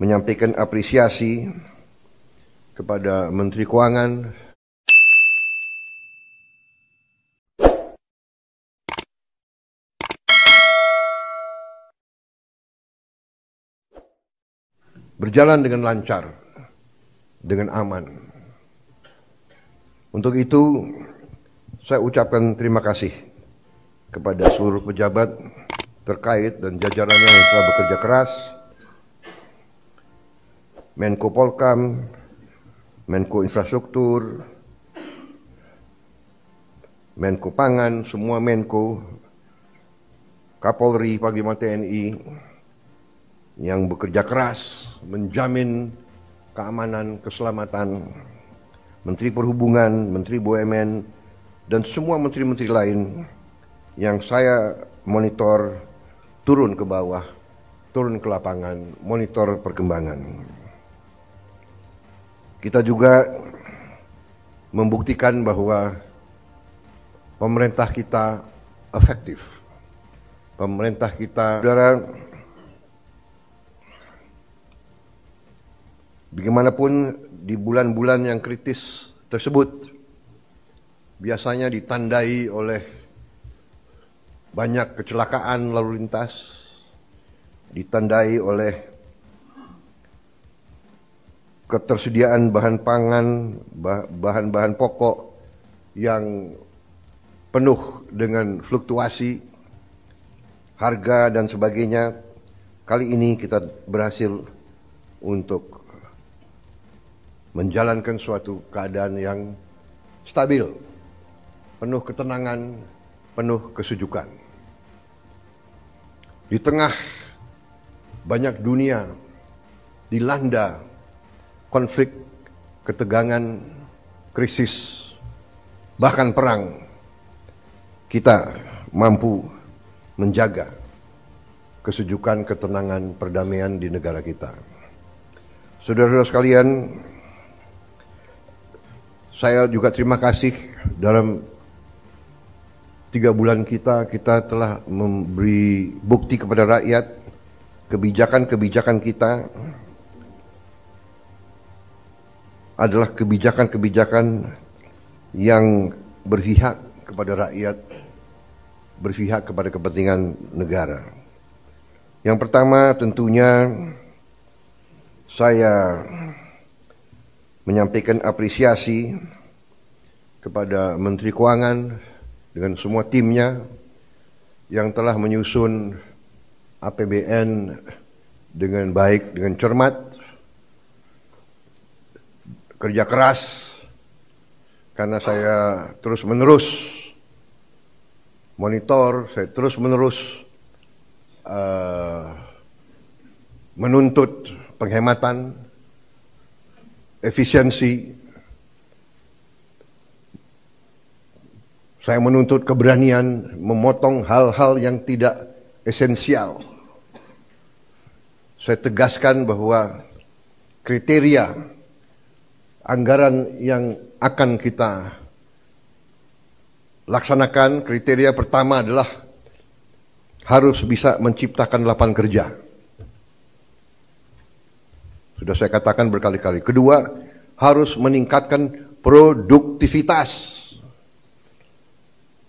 menyampaikan apresiasi kepada Menteri Keuangan, berjalan dengan lancar, dengan aman. Untuk itu, saya ucapkan terima kasih kepada seluruh pejabat terkait dan jajarannya yang telah bekerja keras, Menko Polkam, Menko Infrastruktur, Menko Pangan, semua Menko, Kapolri, Panglima TNI, yang bekerja keras menjamin keamanan, keselamatan, Menteri Perhubungan, Menteri BUMN, dan semua menteri-menteri lain yang saya monitor turun ke bawah, turun ke lapangan, monitor perkembangan. Kita juga membuktikan bahwa pemerintah kita efektif. Pemerintah kita, saudara, bagaimanapun di bulan-bulan yang kritis tersebut biasanya ditandai oleh banyak kecelakaan lalu lintas, ditandai oleh ketersediaan bahan pangan, bahan-bahan pokok yang penuh dengan fluktuasi harga dan sebagainya. Kali ini kita berhasil untuk menjalankan suatu keadaan yang stabil, penuh ketenangan, penuh kesejukan. Di tengah banyak dunia dilanda konflik, ketegangan, krisis, bahkan perang, kita mampu menjaga kesejukan, ketenangan, perdamaian di negara kita. Saudara-saudara sekalian, saya juga terima kasih dalam 3 bulan kita telah memberi bukti kepada rakyat kebijakan-kebijakan kita adalah kebijakan-kebijakan yang berpihak kepada rakyat, berpihak kepada kepentingan negara. Yang pertama tentunya saya menyampaikan apresiasi kepada Menteri Keuangan dengan semua timnya yang telah menyusun APBN dengan baik, dengan cermat, kerja keras, karena saya terus-menerus monitor, saya terus-menerus menuntut penghematan, efisiensi. Saya menuntut keberanian memotong hal-hal yang tidak esensial. Saya tegaskan bahwa kriteria anggaran yang akan kita laksanakan, kriteria pertama adalah harus bisa menciptakan lapangan kerja. Sudah saya katakan berkali-kali. Kedua, harus meningkatkan produktivitas.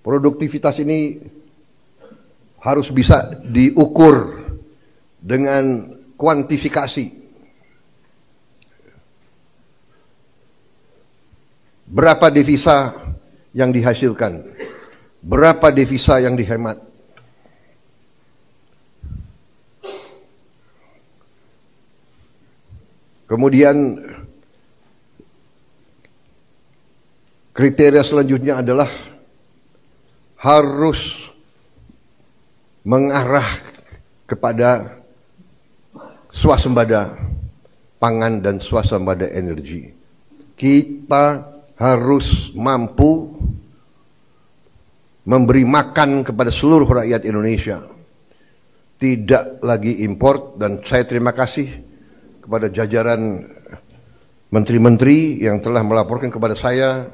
Produktivitas ini harus bisa diukur dengan kuantifikasi. Berapa devisa yang dihasilkan? Berapa devisa yang dihemat? Kemudian kriteria selanjutnya adalah harus mengarah kepada swasembada pangan dan swasembada energi. Kita harus mampu memberi makan kepada seluruh rakyat Indonesia. Tidak lagi import, dan saya terima kasih kepada jajaran menteri-menteri yang telah melaporkan kepada saya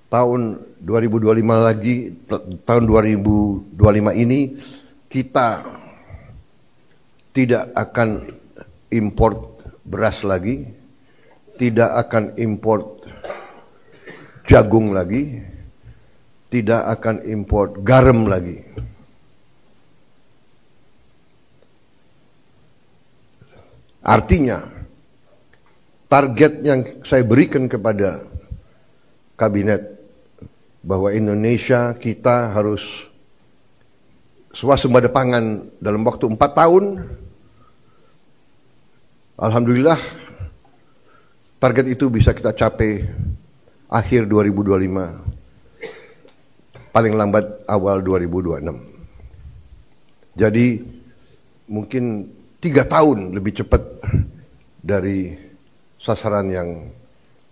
tahun 2025 lagi, tahun 2025 ini kita tidak akan import beras lagi, tidak akan import jagung lagi, tidak akan import garam lagi. Artinya, target yang saya berikan kepada kabinet bahwa Indonesia kita harus swasembada pangan dalam waktu 4 tahun. Alhamdulillah target itu bisa kita capai akhir 2025, paling lambat awal 2026. Jadi mungkin 3 tahun lebih cepat dari sasaran yang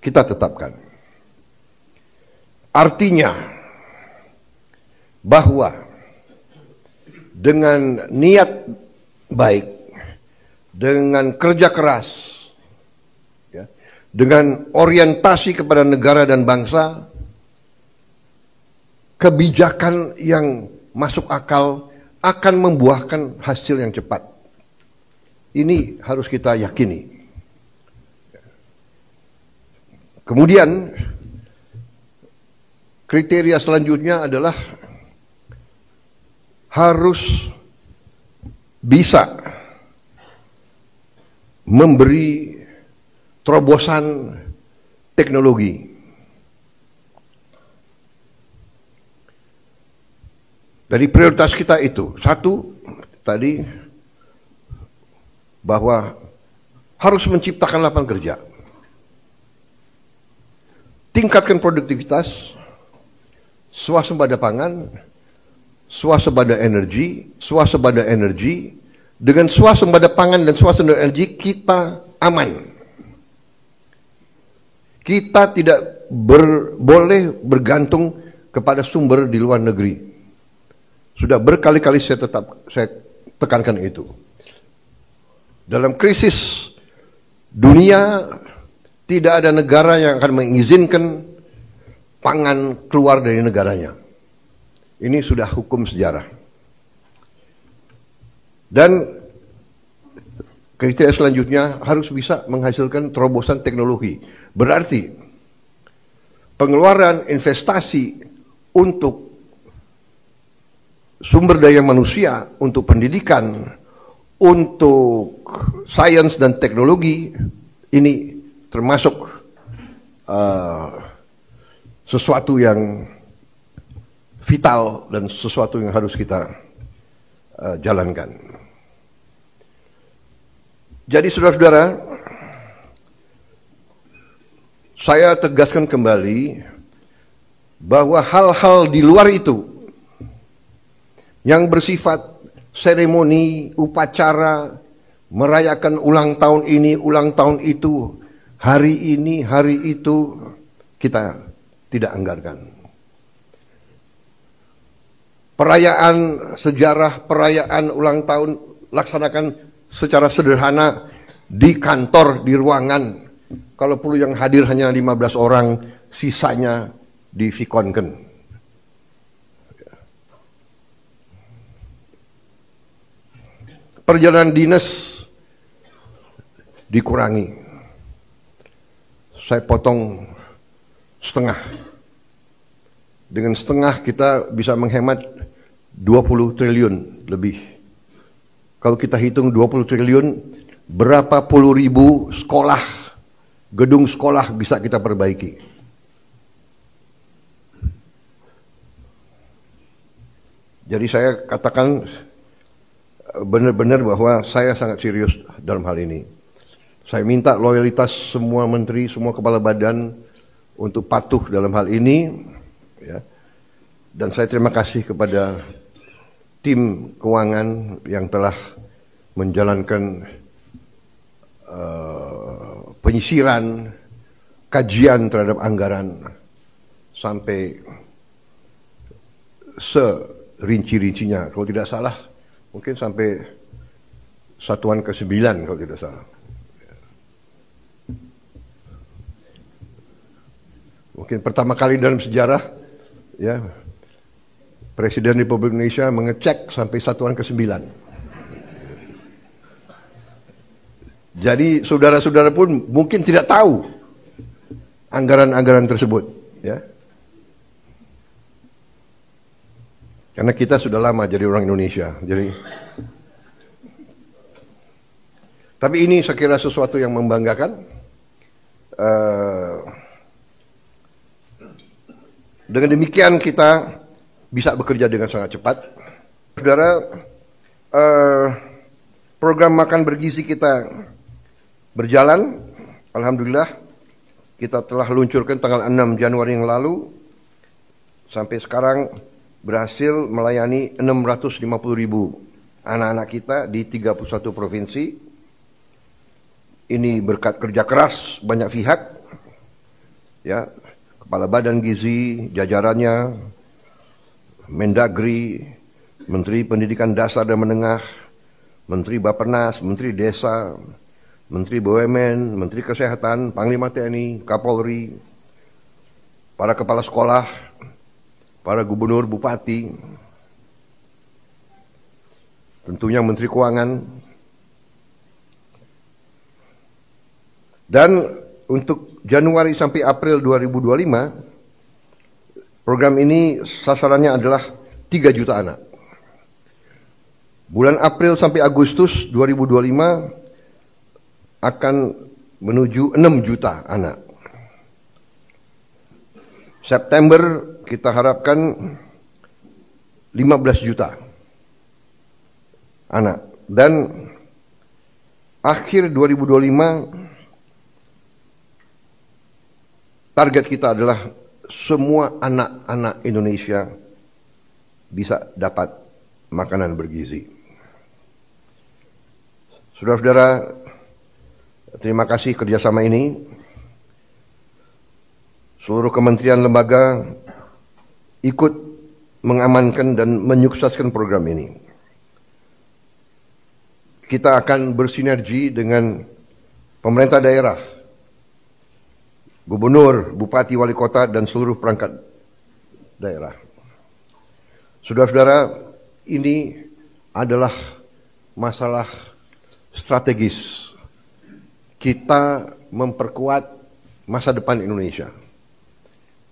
kita tetapkan. Artinya bahwa dengan niat baik, dengan kerja keras, ya, dengan orientasi kepada negara dan bangsa, kebijakan yang masuk akal akan membuahkan hasil yang cepat. Ini harus kita yakini. Kemudian kriteria selanjutnya adalah harus bisa memberi terobosan teknologi. Dari prioritas kita itu, satu tadi bahwa harus menciptakan lapangan kerja, tingkatkan produktivitas, swasembada pangan, swasembada energi. Dengan swasembada pangan dan swasembada energi kita aman. Kita tidak boleh bergantung kepada sumber di luar negeri. Sudah berkali-kali saya tekankan itu. Dalam krisis dunia tidak ada negara yang akan mengizinkan pangan keluar dari negaranya. Ini sudah hukum sejarah. Dan kriteria selanjutnya harus bisa menghasilkan terobosan teknologi. Berarti pengeluaran investasi untuk sumber daya manusia, untuk pendidikan, untuk sains dan teknologi, ini termasuk sesuatu yang vital dan sesuatu yang harus kita jalankan. Jadi saudara-saudara, saya tegaskan kembali bahwa hal-hal di luar itu yang bersifat seremoni, upacara, merayakan ulang tahun ini, ulang tahun itu, hari ini, hari itu, kita tidak anggarkan. Perayaan sejarah, perayaan ulang tahun, laksanakan secara sederhana di kantor, di ruangan. Kalau perlu yang hadir hanya 15 orang, sisanya di Vikonken. Perjalanan dinas dikurangi. Saya potong setengah. Dengan setengah kita bisa menghemat 20 triliun lebih. Kalau kita hitung 20 triliun, berapa puluh ribu sekolah, gedung sekolah bisa kita perbaiki. Jadi saya katakan benar-benar bahwa saya sangat serius dalam hal ini. Saya minta loyalitas semua menteri, semua kepala badan untuk patuh dalam hal ini, ya. Dan saya terima kasih kepada tim keuangan yang telah menjalankan penyisiran, kajian terhadap anggaran sampai serinci-rincinya. Kalau tidak salah, mungkin sampai satuan ke-9 kalau tidak salah. Mungkin pertama kali dalam sejarah, ya, Presiden Republik Indonesia mengecek sampai satuan ke-9. Jadi saudara-saudara pun mungkin tidak tahu anggaran-anggaran tersebut, ya. Karena kita sudah lama jadi orang Indonesia. Tapi ini saya kira sesuatu yang membanggakan. Dengan demikian kita bisa bekerja dengan sangat cepat. Saudara, program makan bergizi kita berjalan. Alhamdulillah, kita telah luncurkan tanggal 6 Januari yang lalu. Sampai sekarang berhasil melayani 650.000 anak-anak kita di 31 provinsi. Ini berkat kerja keras banyak pihak, ya, Kepala Badan Gizi, jajarannya, Mendagri, Menteri Pendidikan Dasar dan Menengah, Menteri Bappenas, Menteri Desa, Menteri BUMN, Menteri Kesehatan, Panglima TNI, Kapolri, para kepala sekolah, para gubernur, bupati, tentunya Menteri Keuangan. Dan untuk Januari sampai April 2025, program ini sasarannya adalah 3 juta anak. Bulan April sampai Agustus 2025 akan menuju 6 juta anak. September kita harapkan 15 juta anak. Dan akhir 2025 target kita adalah semua anak-anak Indonesia bisa dapat makanan bergizi. Saudara-saudara, terima kasih kerjasama ini. Seluruh kementerian lembaga ikut mengamankan dan menyukseskan program ini. Kita akan bersinergi dengan pemerintah daerah, gubernur, bupati, wali kota, dan seluruh perangkat daerah. Saudara-saudara, ini adalah masalah strategis. Kita memperkuat masa depan Indonesia.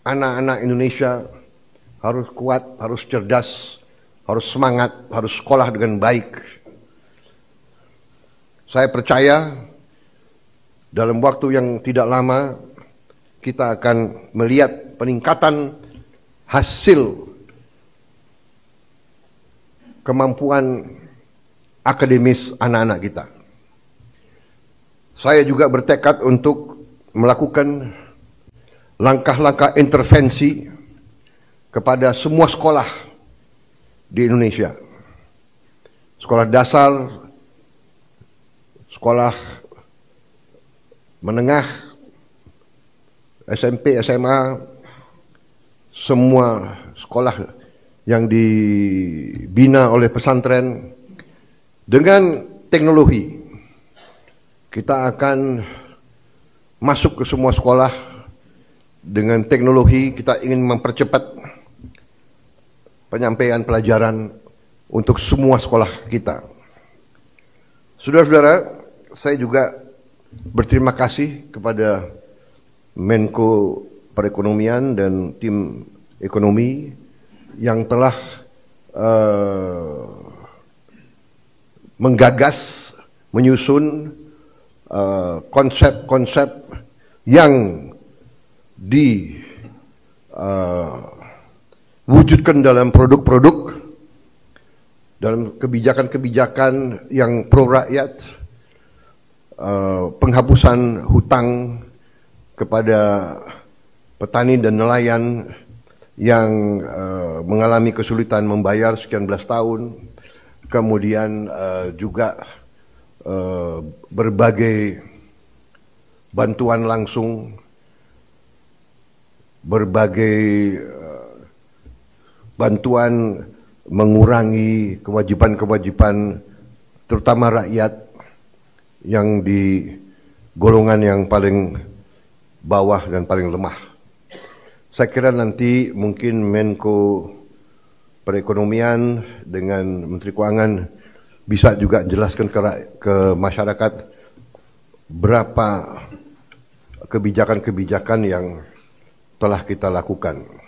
Anak-anak Indonesia harus kuat, harus cerdas, harus semangat, harus sekolah dengan baik. Saya percaya dalam waktu yang tidak lama kita akan melihat peningkatan hasil kemampuan akademis anak-anak kita. Saya juga bertekad untuk melakukan langkah-langkah intervensi kepada semua sekolah di Indonesia. Sekolah dasar, sekolah menengah, SMP, SMA, semua sekolah yang dibina oleh pesantren dengan teknologi. Kita akan masuk ke semua sekolah dengan teknologi. Kita ingin mempercepat penyampaian pelajaran untuk semua sekolah kita. Saudara-saudara, saya juga berterima kasih kepada Menko Perekonomian dan tim ekonomi yang telah menggagas, menyusun konsep-konsep yang diwujudkan dalam produk-produk, dalam kebijakan-kebijakan yang pro rakyat, penghapusan hutang kepada petani dan nelayan yang mengalami kesulitan membayar sekian belas tahun, kemudian juga berbagai bantuan langsung, berbagai bantuan mengurangi kewajiban-kewajiban terutama rakyat yang di golongan yang paling bawah dan paling lemah. Saya kira nanti mungkin Menko Perekonomian dengan Menteri Keuangan bisa juga jelaskan ke masyarakat berapa kebijakan-kebijakan yang telah kita lakukan.